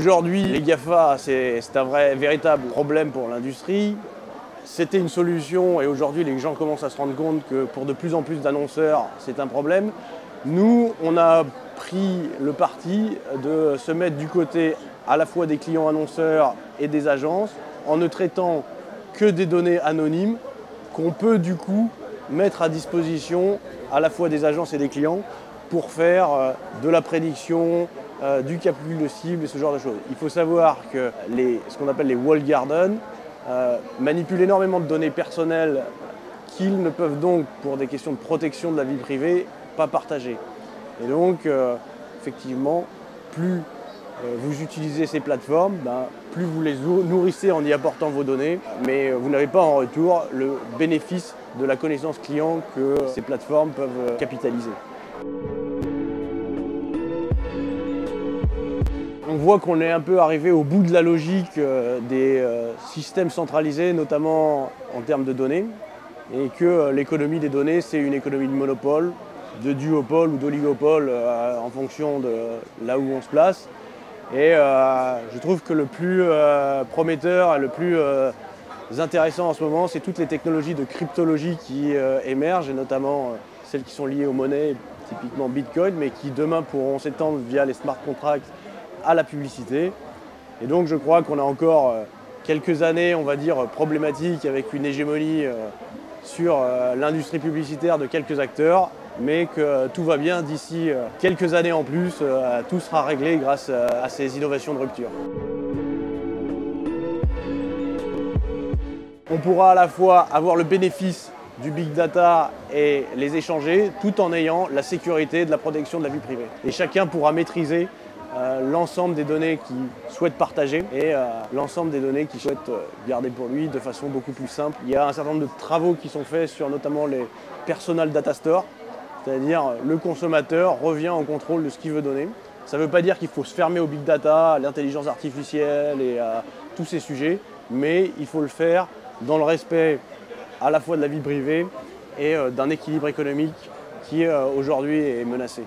Aujourd'hui, les GAFA, c'est un véritable problème pour l'industrie. C'était une solution et aujourd'hui, les gens commencent à se rendre compte que pour de plus en plus d'annonceurs, c'est un problème. Nous, on a pris le parti de se mettre du côté à la fois des clients annonceurs et des agences en ne traitant que des données anonymes qu'on peut du coup mettre à disposition à la fois des agences et des clients pour faire de la prédiction, du calcul de cible et ce genre de choses. Il faut savoir que ce qu'on appelle les walled gardens manipulent énormément de données personnelles qu'ils ne peuvent donc, pour des questions de protection de la vie privée, pas partager. Et donc, effectivement, plus vous utilisez ces plateformes, plus vous les nourrissez en y apportant vos données, mais vous n'avez pas en retour le bénéfice de la connaissance client que ces plateformes peuvent capitaliser. On voit qu'on est un peu arrivé au bout de la logique des systèmes centralisés, notamment en termes de données, et que l'économie des données, c'est une économie de monopole, de duopole ou d'oligopole en fonction de là où on se place. Et je trouve que le plus prometteur et le plus intéressant en ce moment, c'est toutes les technologies de cryptologie qui émergent, et notamment celles qui sont liées aux monnaies, typiquement Bitcoin, mais qui demain pourront s'étendre via les smart contracts à la publicité. Et donc je crois qu'on a encore quelques années, on va dire, problématiques avec une hégémonie sur l'industrie publicitaire de quelques acteurs, mais que tout va bien d'ici quelques années en plus, tout sera réglé grâce à ces innovations de rupture. On pourra à la fois avoir le bénéfice du big data et les échanger, tout en ayant la sécurité de la protection de la vie privée. Et chacun pourra maîtriser l'ensemble des données qu'il souhaite partager et l'ensemble des données qu'il souhaite garder pour lui de façon beaucoup plus simple. Il y a un certain nombre de travaux qui sont faits sur notamment les personal data stores, c'est-à-dire le consommateur revient au contrôle de ce qu'il veut donner. Ça ne veut pas dire qu'il faut se fermer au big data, à l'intelligence artificielle et à tous ces sujets, mais il faut le faire dans le respect à la fois de la vie privée et d'un équilibre économique qui aujourd'hui est menacé.